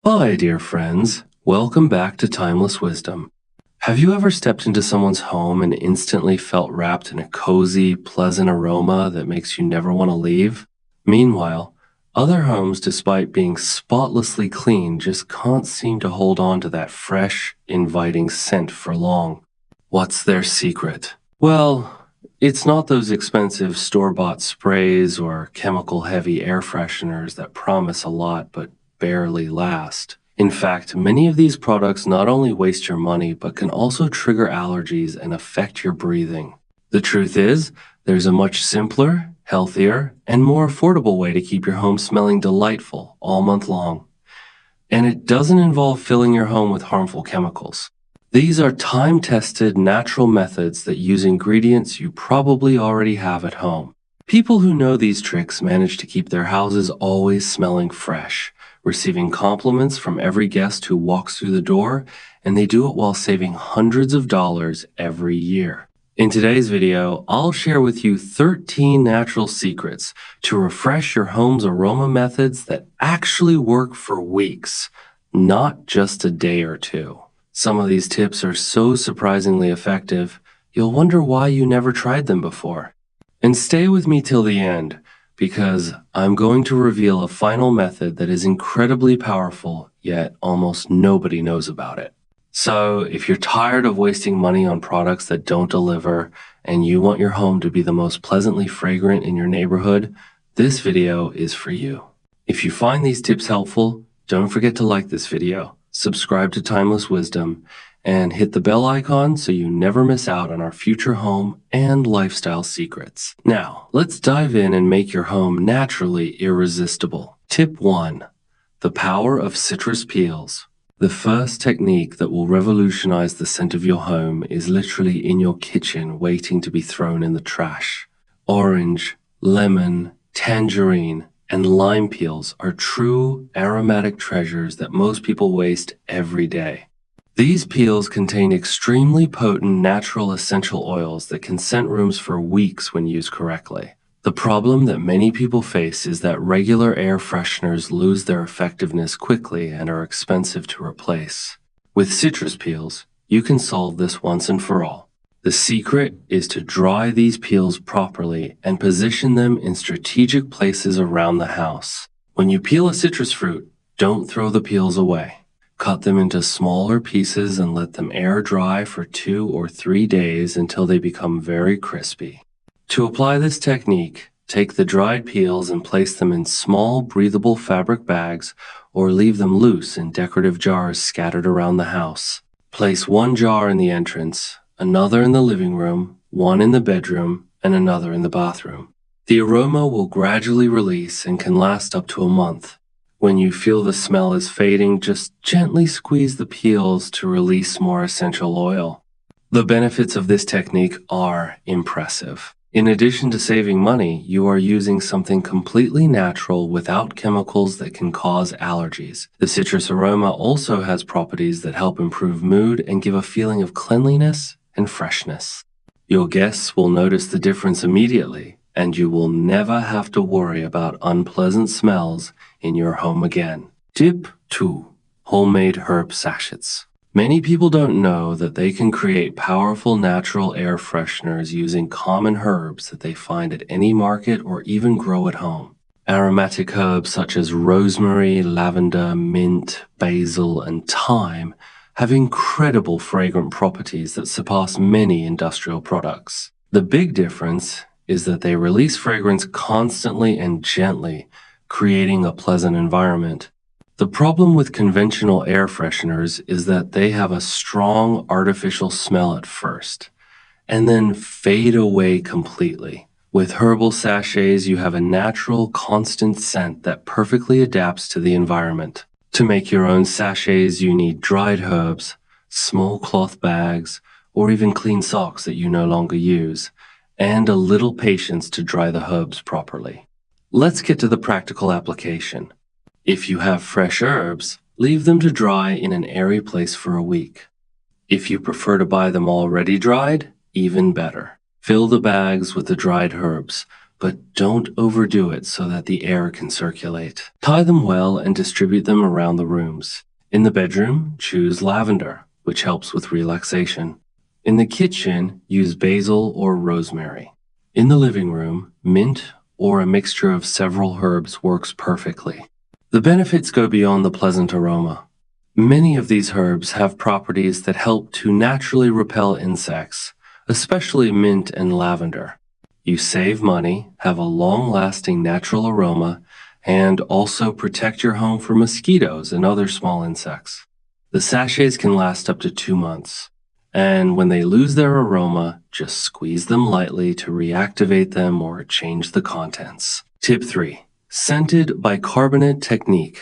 Hi, dear friends. Welcome back to Timeless Wisdom. Have you ever stepped into someone's home and instantly felt wrapped in a cozy, pleasant aroma that makes you never want to leave? Meanwhile, other homes, despite being spotlessly clean, just can't seem to hold on to that fresh, inviting scent for long. What's their secret? Well, it's not those expensive store-bought sprays or chemical-heavy air fresheners that promise a lot but barely last. In fact, many of these products not only waste your money but can also trigger allergies and affect your breathing. The truth is, there's a much simpler, healthier, and more affordable way to keep your home smelling delightful all month long. And it doesn't involve filling your home with harmful chemicals. These are time-tested natural methods that use ingredients you probably already have at home. People who know these tricks manage to keep their houses always smelling fresh, receiving compliments from every guest who walks through the door, and they do it while saving hundreds of dollars every year. In today's video, I'll share with you 13 natural secrets to refresh your home's aroma methods that actually work for weeks, not just a day or two. Some of these tips are so surprisingly effective, you'll wonder why you never tried them before. And stay with me till the end, because I'm going to reveal a final method that is incredibly powerful, yet almost nobody knows about it. So, if you're tired of wasting money on products that don't deliver, and you want your home to be the most pleasantly fragrant in your neighborhood, this video is for you. If you find these tips helpful, don't forget to like this video, subscribe to Timeless Wisdom, and hit the bell icon so you never miss out on our future home and lifestyle secrets. Now, let's dive in and make your home naturally irresistible. Tip 1. The power of citrus peels. The first technique that will revolutionize the scent of your home is literally in your kitchen waiting to be thrown in the trash. Orange, lemon, tangerine, and lime peels are true aromatic treasures that most people waste every day. These peels contain extremely potent natural essential oils that can scent rooms for weeks when used correctly. The problem that many people face is that regular air fresheners lose their effectiveness quickly and are expensive to replace. With citrus peels, you can solve this once and for all. The secret is to dry these peels properly and position them in strategic places around the house. When you peel a citrus fruit, don't throw the peels away. Cut them into smaller pieces and let them air dry for 2 or 3 days until they become very crispy. To apply this technique, take the dried peels and place them in small, breathable fabric bags or leave them loose in decorative jars scattered around the house. Place one jar in the entrance, another in the living room, one in the bedroom, and another in the bathroom. The aroma will gradually release and can last up to a month. When you feel the smell is fading, just gently squeeze the peels to release more essential oil. The benefits of this technique are impressive. In addition to saving money, you are using something completely natural without chemicals that can cause allergies. The citrus aroma also has properties that help improve mood and give a feeling of cleanliness and freshness. Your guests will notice the difference immediately, and you will never have to worry about unpleasant smells in your home again. Tip 2. Homemade herb sachets. Many people don't know that they can create powerful natural air fresheners using common herbs that they find at any market or even grow at home. Aromatic herbs such as rosemary, lavender, mint, basil, and thyme have incredible fragrant properties that surpass many industrial products. The big difference is that they release fragrance constantly and gently, creating a pleasant environment. The problem with conventional air fresheners is that they have a strong artificial smell at first, and then fade away completely. With herbal sachets, you have a natural, constant scent that perfectly adapts to the environment. To make your own sachets, you need dried herbs, small cloth bags, or even clean socks that you no longer use, and a little patience to dry the herbs properly. Let's get to the practical application. If you have fresh herbs, leave them to dry in an airy place for a week. If you prefer to buy them already dried, even better. Fill the bags with the dried herbs, but don't overdo it so that the air can circulate. Tie them well and distribute them around the rooms. In the bedroom, choose lavender, which helps with relaxation. In the kitchen, use basil or rosemary. In the living room, mint or a mixture of several herbs works perfectly. The benefits go beyond the pleasant aroma. Many of these herbs have properties that help to naturally repel insects, especially mint and lavender. You save money, have a long-lasting natural aroma, and also protect your home from mosquitoes and other small insects. The sachets can last up to 2 months. And when they lose their aroma, just squeeze them lightly to reactivate them or change the contents. Tip 3. Scented bicarbonate technique.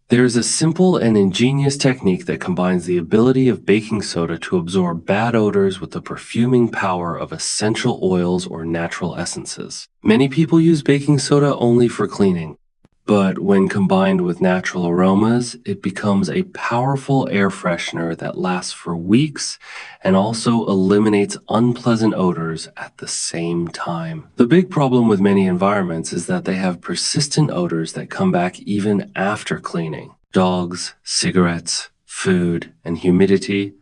There's a simple and ingenious technique that combines the ability of baking soda to absorb bad odors with the perfuming power of essential oils or natural essences. Many people use baking soda only for cleaning, but when combined with natural aromas, it becomes a powerful air freshener that lasts for weeks and also eliminates unpleasant odors at the same time. The big problem with many environments is that they have persistent odors that come back even after cleaning. Dogs, cigarettes, food, and humidity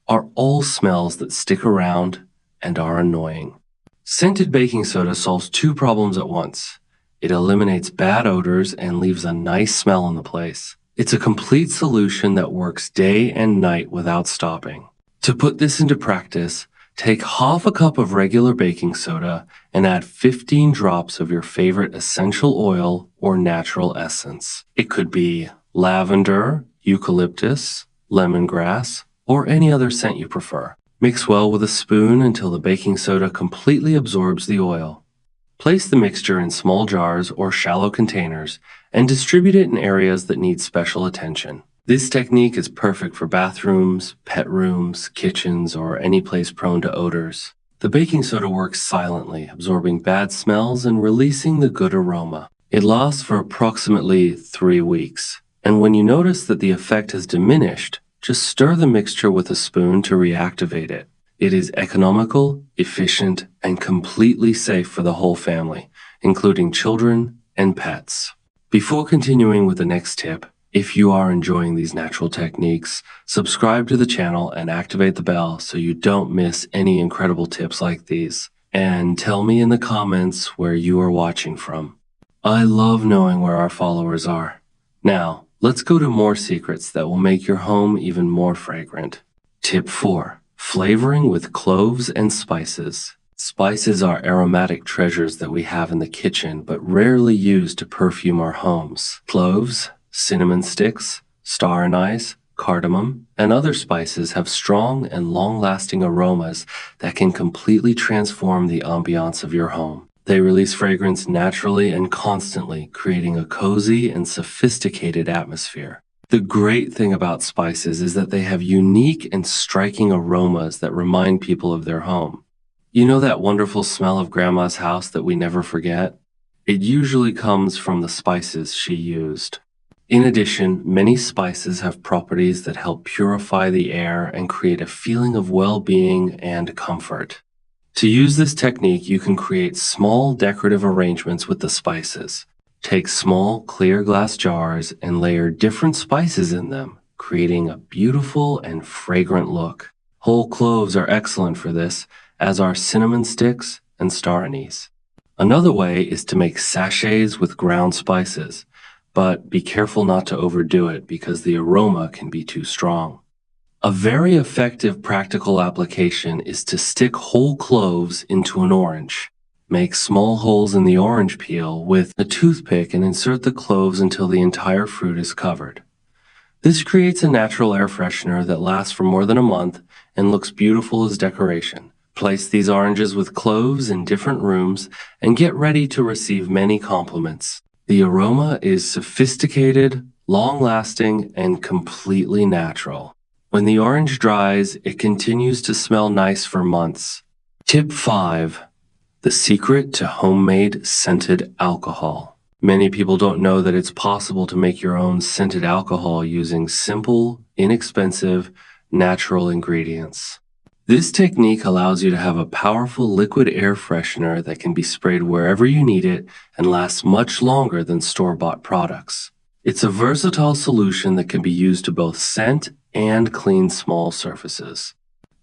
are all smells that stick around and are annoying. Scented baking soda solves 2 problems at once. It eliminates bad odors and leaves a nice smell in the place. It's a complete solution that works day and night without stopping. To put this into practice, take half a cup of regular baking soda and add 15 drops of your favorite essential oil or natural essence. It could be lavender, eucalyptus, lemongrass, or any other scent you prefer. Mix well with a spoon until the baking soda completely absorbs the oil. Place the mixture in small jars or shallow containers and distribute it in areas that need special attention. This technique is perfect for bathrooms, pet rooms, kitchens, or any place prone to odors. The baking soda works silently, absorbing bad smells and releasing the good aroma. It lasts for approximately 3 weeks, and when you notice that the effect has diminished, just stir the mixture with a spoon to reactivate it. It is economical, efficient, and completely safe for the whole family, including children and pets. Before continuing with the next tip, if you are enjoying these natural techniques, subscribe to the channel and activate the bell so you don't miss any incredible tips like these. And tell me in the comments where you are watching from. I love knowing where our followers are. Now, let's go to more secrets that will make your home even more fragrant. Tip 4. Flavoring with cloves and spices. Spices are aromatic treasures that we have in the kitchen but rarely use to perfume our homes. Cloves, cinnamon sticks, star anise, cardamom, and other spices have strong and long-lasting aromas that can completely transform the ambiance of your home. They release fragrance naturally and constantly, creating a cozy and sophisticated atmosphere. The great thing about spices is that they have unique and striking aromas that remind people of their home. You know that wonderful smell of Grandma's house that we never forget? It usually comes from the spices she used. In addition, many spices have properties that help purify the air and create a feeling of well-being and comfort. To use this technique, you can create small decorative arrangements with the spices. Take small, clear glass jars and layer different spices in them, creating a beautiful and fragrant look. Whole cloves are excellent for this, as are cinnamon sticks and star anise. Another way is to make sachets with ground spices, but be careful not to overdo it because the aroma can be too strong. A very effective practical application is to stick whole cloves into an orange. Make small holes in the orange peel with a toothpick and insert the cloves until the entire fruit is covered. This creates a natural air freshener that lasts for more than a month and looks beautiful as decoration. Place these oranges with cloves in different rooms and get ready to receive many compliments. The aroma is sophisticated, long-lasting, and completely natural. When the orange dries, it continues to smell nice for months. Tip 5. The secret to homemade scented alcohol. Many people don't know that it's possible to make your own scented alcohol using simple, inexpensive, natural ingredients. This technique allows you to have a powerful liquid air freshener that can be sprayed wherever you need it and lasts much longer than store-bought products. It's a versatile solution that can be used to both scent and clean small surfaces.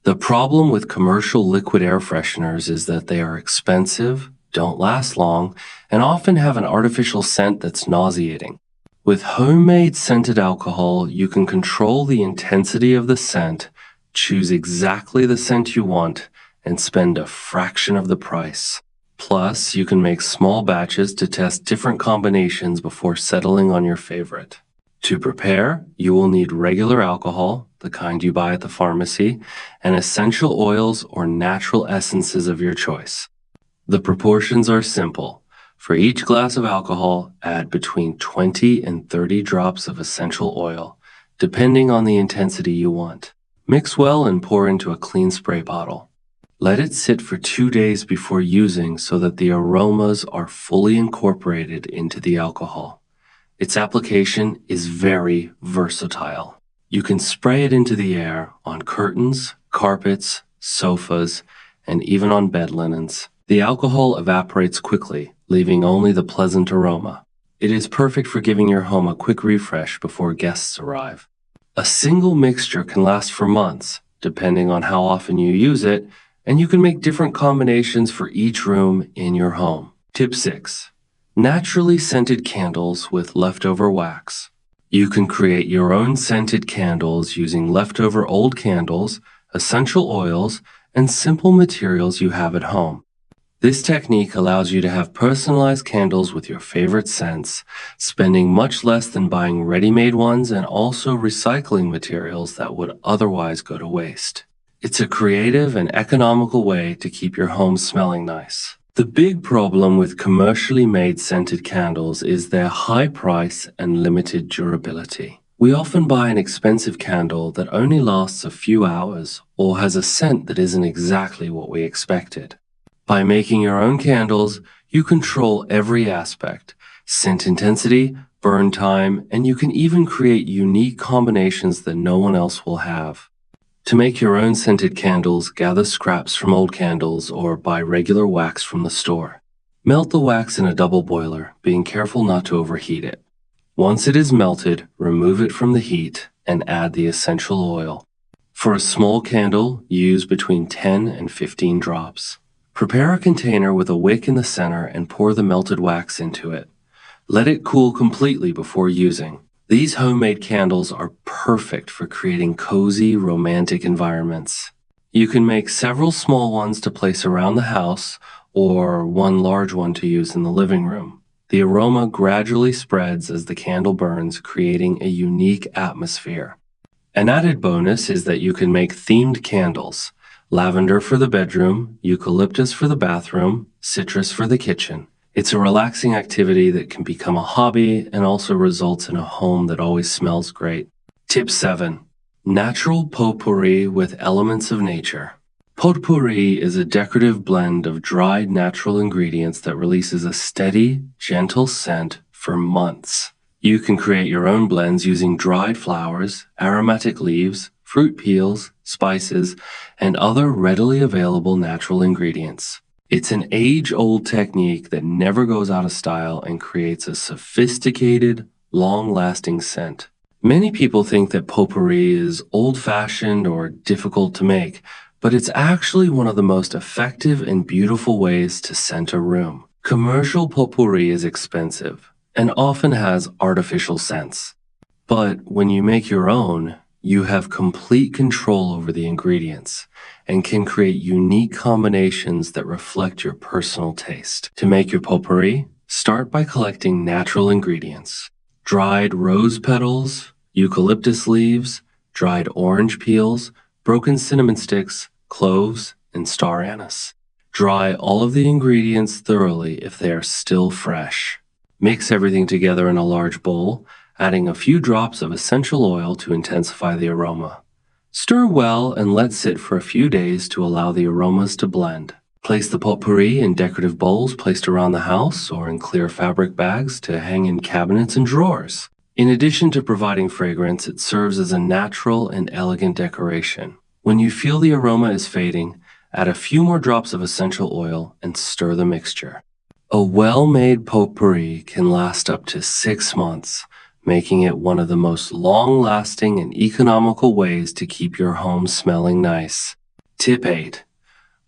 The problem with commercial liquid air fresheners is that they are expensive, don't last long, and often have an artificial scent that's nauseating. With homemade scented alcohol, you can control the intensity of the scent, choose exactly the scent you want, and spend a fraction of the price. Plus, you can make small batches to test different combinations before settling on your favorite. To prepare, you will need regular alcohol, the kind you buy at the pharmacy, and essential oils or natural essences of your choice. The proportions are simple. For each glass of alcohol, add between 20 and 30 drops of essential oil, depending on the intensity you want. Mix well and pour into a clean spray bottle. Let it sit for 2 days before using so that the aromas are fully incorporated into the alcohol. Its application is very versatile. You can spray it into the air on curtains, carpets, sofas, and even on bed linens. The alcohol evaporates quickly, leaving only the pleasant aroma. It is perfect for giving your home a quick refresh before guests arrive. A single mixture can last for months, depending on how often you use it, and you can make different combinations for each room in your home. Tip 6. Naturally scented candles with leftover wax. You can create your own scented candles using leftover old candles, essential oils, and simple materials you have at home. This technique allows you to have personalized candles with your favorite scents, spending much less than buying ready-made ones and also recycling materials that would otherwise go to waste. It's a creative and economical way to keep your home smelling nice. The big problem with commercially made scented candles is their high price and limited durability. We often buy an expensive candle that only lasts a few hours or has a scent that isn't exactly what we expected. By making your own candles, you control every aspect: scent intensity, burn time, and you can even create unique combinations that no one else will have. To make your own scented candles, gather scraps from old candles or buy regular wax from the store. Melt the wax in a double boiler, being careful not to overheat it. Once it is melted, remove it from the heat and add the essential oil. For a small candle, use between 10 and 15 drops. Prepare a container with a wick in the center and pour the melted wax into it. Let it cool completely before using. These homemade candles are perfect for creating cozy, romantic environments. You can make several small ones to place around the house or one large one to use in the living room. The aroma gradually spreads as the candle burns, creating a unique atmosphere. An added bonus is that you can make themed candles: lavender for the bedroom, eucalyptus for the bathroom, citrus for the kitchen. It's a relaxing activity that can become a hobby and also results in a home that always smells great. Tip 7. Natural potpourri with elements of nature. Potpourri is a decorative blend of dried natural ingredients that releases a steady, gentle scent for months. You can create your own blends using dried flowers, aromatic leaves, fruit peels, spices, and other readily available natural ingredients. It's an age-old technique that never goes out of style and creates a sophisticated, long-lasting scent. Many people think that potpourri is old-fashioned or difficult to make, but it's actually one of the most effective and beautiful ways to scent a room. Commercial potpourri is expensive and often has artificial scents. But when you make your own, you have complete control over the ingredients and can create unique combinations that reflect your personal taste. To make your potpourri, start by collecting natural ingredients: dried rose petals, eucalyptus leaves, dried orange peels, broken cinnamon sticks, cloves, and star anise. Dry all of the ingredients thoroughly if they are still fresh. Mix everything together in a large bowl, adding a few drops of essential oil to intensify the aroma. Stir well and let sit for a few days to allow the aromas to blend. Place the potpourri in decorative bowls placed around the house or in clear fabric bags to hang in cabinets and drawers. In addition to providing fragrance, it serves as a natural and elegant decoration. When you feel the aroma is fading, add a few more drops of essential oil and stir the mixture. A well-made potpourri can last up to 6 months, making it one of the most long-lasting and economical ways to keep your home smelling nice. Tip 8.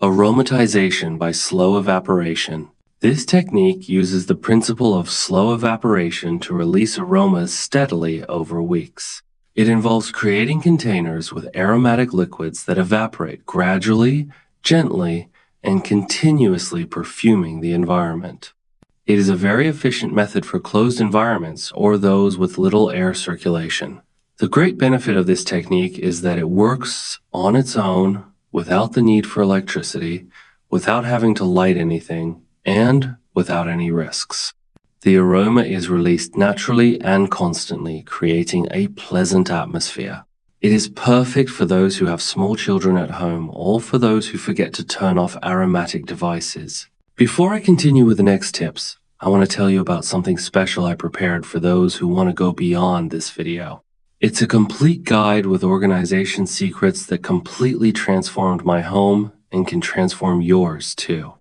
Aromatization by slow evaporation. This technique uses the principle of slow evaporation to release aromas steadily over weeks. It involves creating containers with aromatic liquids that evaporate gradually, gently, and continuously perfuming the environment. It is a very efficient method for closed environments or those with little air circulation. The great benefit of this technique is that it works on its own without the need for electricity, without having to light anything, and without any risks. The aroma is released naturally and constantly, creating a pleasant atmosphere. It is perfect for those who have small children at home or for those who forget to turn off aromatic devices. Before I continue with the next tips, I want to tell you about something special I prepared for those who want to go beyond this video. It's a complete guide with organization secrets that completely transformed my home and can transform yours too.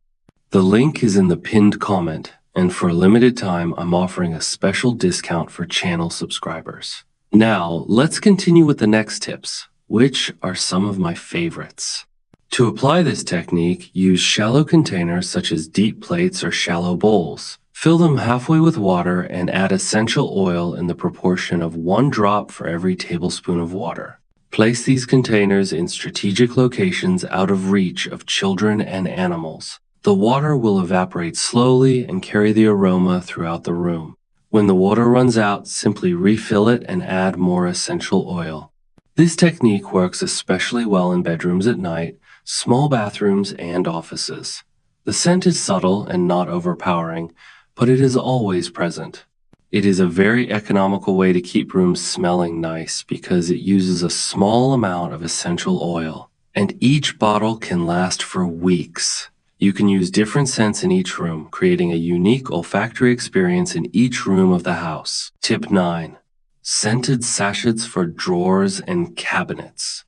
The link is in the pinned comment, and for a limited time, I'm offering a special discount for channel subscribers. Now, let's continue with the next tips, which are some of my favorites. To apply this technique, use shallow containers such as deep plates or shallow bowls. Fill them halfway with water and add essential oil in the proportion of 1 drop for every tablespoon of water. Place these containers in strategic locations out of reach of children and animals. The water will evaporate slowly and carry the aroma throughout the room. When the water runs out, simply refill it and add more essential oil. This technique works especially well in bedrooms at night, small bathrooms, and offices. The scent is subtle and not overpowering, but it is always present. It is a very economical way to keep rooms smelling nice because it uses a small amount of essential oil, and each bottle can last for weeks. You can use different scents in each room, creating a unique olfactory experience in each room of the house. Tip 9. Scented sachets for drawers and cabinets.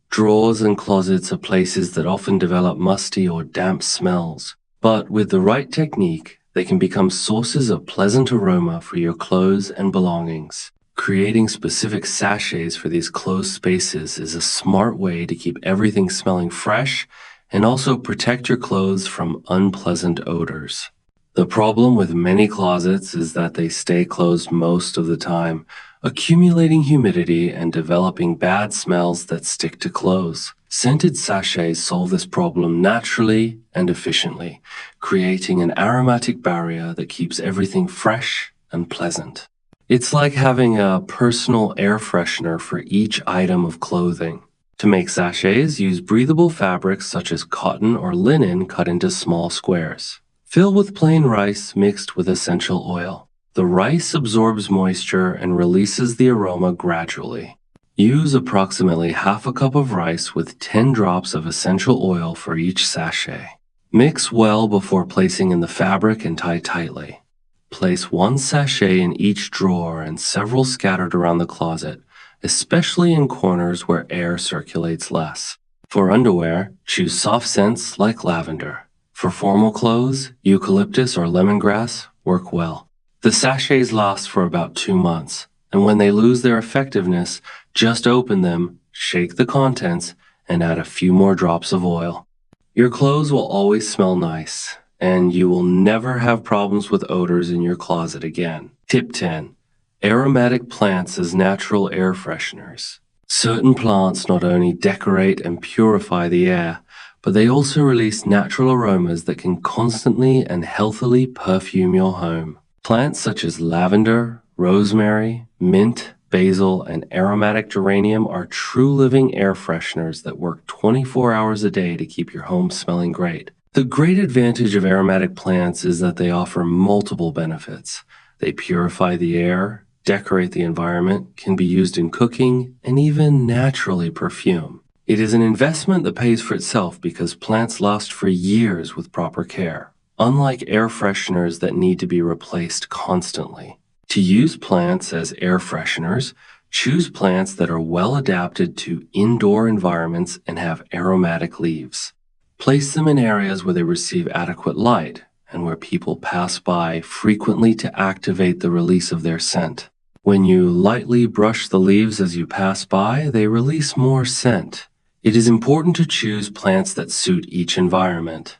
Drawers and closets are places that often develop musty or damp smells, but with the right technique, they can become sources of pleasant aroma for your clothes and belongings. Creating specific sachets for these closed spaces is a smart way to keep everything smelling fresh and also protect your clothes from unpleasant odors. The problem with many closets is that they stay closed most of the time, accumulating humidity and developing bad smells that stick to clothes. Scented sachets solve this problem naturally and efficiently, creating an aromatic barrier that keeps everything fresh and pleasant. It's like having a personal air freshener for each item of clothing. To make sachets, use breathable fabrics such as cotton or linen cut into small squares. Fill with plain rice mixed with essential oil. The rice absorbs moisture and releases the aroma gradually. Use approximately half a cup of rice with 10 drops of essential oil for each sachet. Mix well before placing in the fabric and tie tightly. Place 1 sachet in each drawer and several scattered around the closet, especially in corners where air circulates less. For underwear, choose soft scents like lavender. For formal clothes, eucalyptus or lemongrass work well. The sachets last for about 2 months, and when they lose their effectiveness, just open them, shake the contents, and add a few more drops of oil. Your clothes will always smell nice, and you will never have problems with odors in your closet again. Tip 10. Aromatic plants as natural air fresheners. Certain plants not only decorate and purify the air, but they also release natural aromas that can constantly and healthily perfume your home. Plants such as lavender, rosemary, mint, basil, and aromatic geranium are true living air fresheners that work 24 hours a day to keep your home smelling great. The great advantage of aromatic plants is that they offer multiple benefits. They purify the air, decorate the environment, can be used in cooking, and even naturally perfume. It is an investment that pays for itself because plants last for years with proper care, unlike air fresheners that need to be replaced constantly. To use plants as air fresheners, Choose plants that are well adapted to indoor environments and have aromatic leaves. Place them in areas where they receive adequate light and where people pass by frequently to activate the release of their scent. When you lightly brush the leaves as you pass by, they release more scent. It is important to choose plants that suit each environment.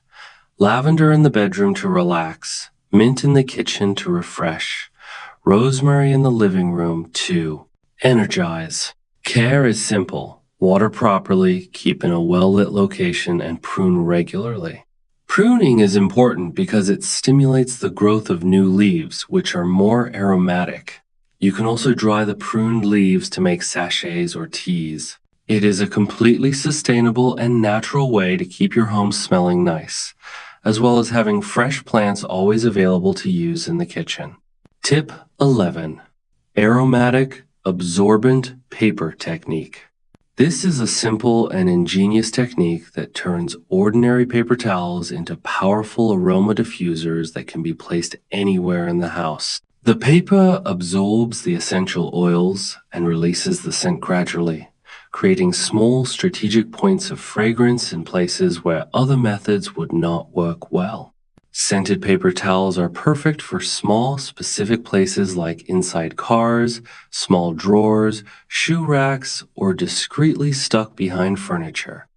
Lavender in the bedroom to relax, mint in the kitchen to refresh, rosemary in the living room to energize. Care is simple. Water properly, keep in a well-lit location, and prune regularly. Pruning is important because it stimulates the growth of new leaves, which are more aromatic. You can also dry the pruned leaves to make sachets or teas. It is a completely sustainable and natural way to keep your home smelling nice, as well as having fresh plants always available to use in the kitchen. Tip 11. Aromatic Absorbent Paper Technique. This is a simple and ingenious technique that turns ordinary paper towels into powerful aroma diffusers that can be placed anywhere in the house. The paper absorbs the essential oils and releases the scent gradually, creating small strategic points of fragrance in places where other methods would not work well. Scented paper towels are perfect for small, specific places like inside cars, small drawers, shoe racks, or discreetly stuck behind furniture.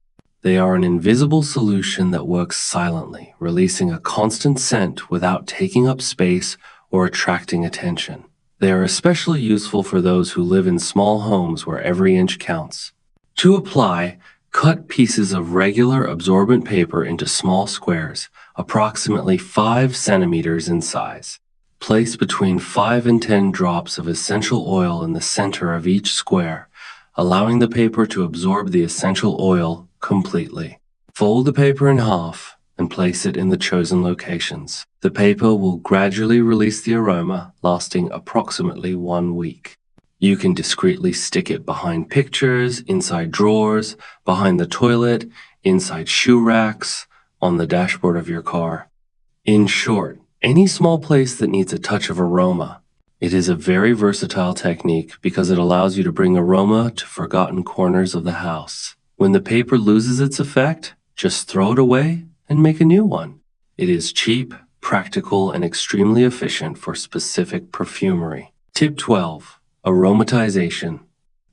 They are an invisible solution that works silently, releasing a constant scent without taking up space or attracting attention. They are especially useful for those who live in small homes where every inch counts. To apply, cut pieces of regular absorbent paper into small squares, approximately 5 centimeters in size. Place between 5 and 10 drops of essential oil in the center of each square, allowing the paper to absorb the essential oil completely. Fold the paper in half and place it in the chosen locations. The paper will gradually release the aroma, lasting approximately 1 week. You can discreetly stick it behind pictures, inside drawers, behind the toilet, inside shoe racks, on the dashboard of your car. In short, any small place that needs a touch of aroma. It is a very versatile technique because it allows you to bring aroma to forgotten corners of the house. When the paper loses its effect, just throw it away and make a new one. It is cheap, practical, and extremely efficient for specific perfumery. Tip 12. Aromatization.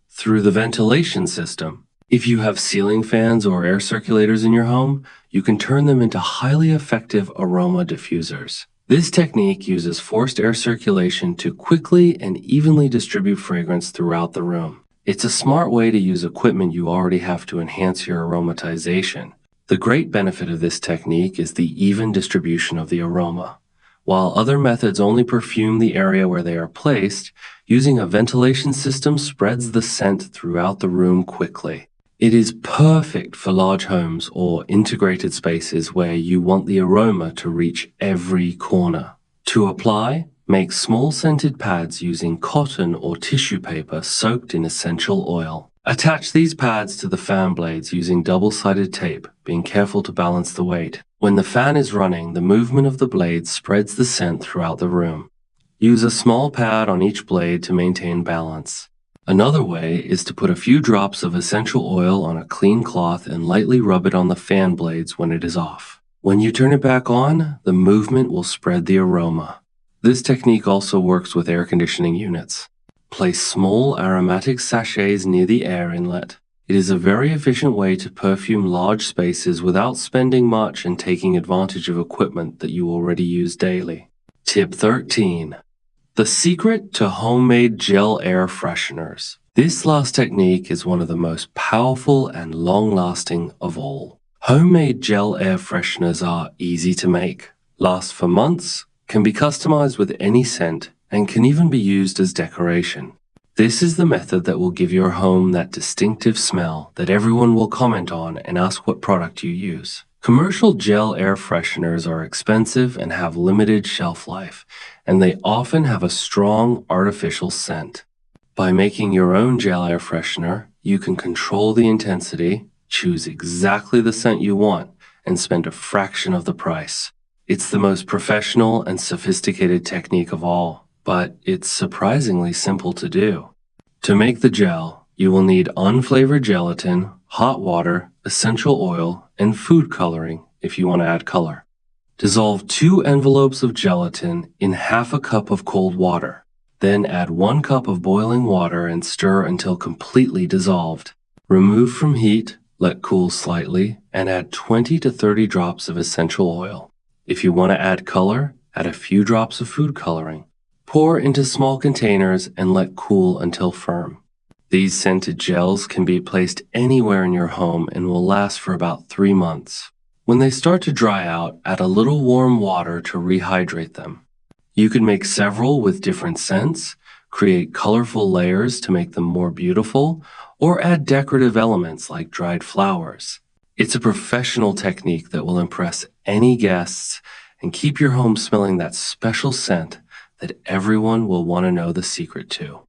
Through the ventilation system. If you have ceiling fans or air circulators in your home, you can turn them into highly effective aroma diffusers. This technique uses forced air circulation to quickly and evenly distribute fragrance throughout the room. It's a smart way to use equipment you already have to enhance your aromatization. The great benefit of this technique is the even distribution of the aroma. While other methods only perfume the area where they are placed, using a ventilation system spreads the scent throughout the room quickly. It is perfect for large homes or integrated spaces where you want the aroma to reach every corner. To apply, make small scented pads using cotton or tissue paper soaked in essential oil. Attach these pads to the fan blades using double-sided tape, being careful to balance the weight. When the fan is running, the movement of the blades spreads the scent throughout the room. Use a small pad on each blade to maintain balance. Another way is to put a few drops of essential oil on a clean cloth and lightly rub it on the fan blades when it is off. When you turn it back on, the movement will spread the aroma. This technique also works with air conditioning units. Place small aromatic sachets near the air inlet. It is a very efficient way to perfume large spaces without spending much and taking advantage of equipment that you already use daily. Tip 13. The secret to homemade gel air fresheners. This last technique is one of the most powerful and long-lasting of all. Homemade gel air fresheners are easy to make, last for months, can be customized with any scent, and can even be used as decoration. This is the method that will give your home that distinctive smell that everyone will comment on and ask what product you use. Commercial gel air fresheners are expensive and have limited shelf life, and they often have a strong artificial scent. By making your own gel air freshener, you can control the intensity, choose exactly the scent you want, and spend a fraction of the price. It's the most professional and sophisticated technique of all, but it's surprisingly simple to do. To make the gel, you will need unflavored gelatin, hot water, essential oil, and food coloring if you want to add color. Dissolve 2 envelopes of gelatin in half a cup of cold water. Then add 1 cup of boiling water and stir until completely dissolved. Remove from heat, let cool slightly, and add 20 to 30 drops of essential oil. If you want to add color, add a few drops of food coloring. Pour into small containers and let cool until firm. These scented gels can be placed anywhere in your home and will last for about 3 months. When they start to dry out, add a little warm water to rehydrate them. You can make several with different scents, create colorful layers to make them more beautiful, or add decorative elements like dried flowers. It's a professional technique that will impress any guests and keep your home smelling that special scent that everyone will want to know the secret to.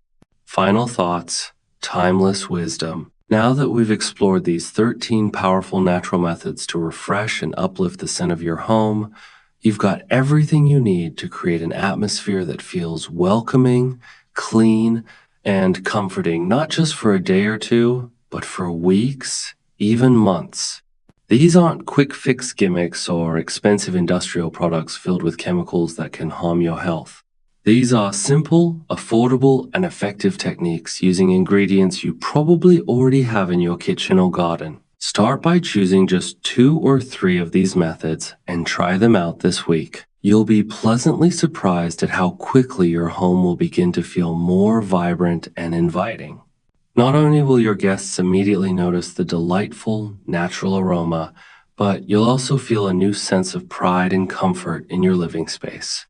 Final thoughts, timeless wisdom. Now that we've explored these 13 powerful natural methods to refresh and uplift the scent of your home, you've got everything you need to create an atmosphere that feels welcoming, clean, and comforting, not just for a day or two, but for weeks, even months. These aren't quick fix gimmicks or expensive industrial products filled with chemicals that can harm your health. These are simple, affordable, and effective techniques using ingredients you probably already have in your kitchen or garden. Start by choosing just 2 or 3 of these methods and try them out this week. You'll be pleasantly surprised at how quickly your home will begin to feel more vibrant and inviting. Not only will your guests immediately notice the delightful, natural aroma, but you'll also feel a new sense of pride and comfort in your living space.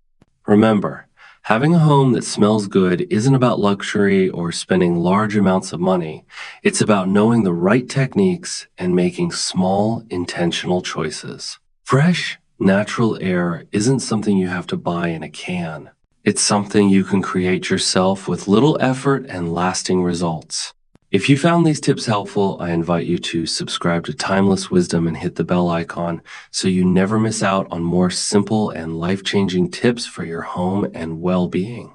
Remember, having a home that smells good isn't about luxury or spending large amounts of money. It's about knowing the right techniques and making small, intentional choices. Fresh, natural air isn't something you have to buy in a can. It's something you can create yourself with little effort and lasting results. If you found these tips helpful, I invite you to subscribe to Timeless Wisdom and hit the bell icon so you never miss out on more simple and life-changing tips for your home and well-being.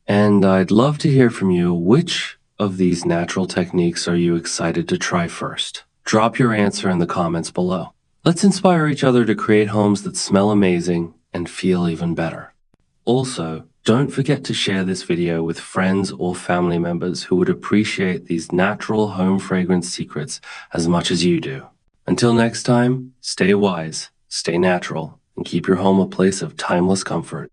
And I'd love to hear from you. Which of these natural techniques are you excited to try first? Drop your answer in the comments below. Let's inspire each other to create homes that smell amazing and feel even better. Also, don't forget to share this video with friends or family members who would appreciate these natural home fragrance secrets as much as you do. Until next time, stay wise, stay natural, and keep your home a place of timeless comfort.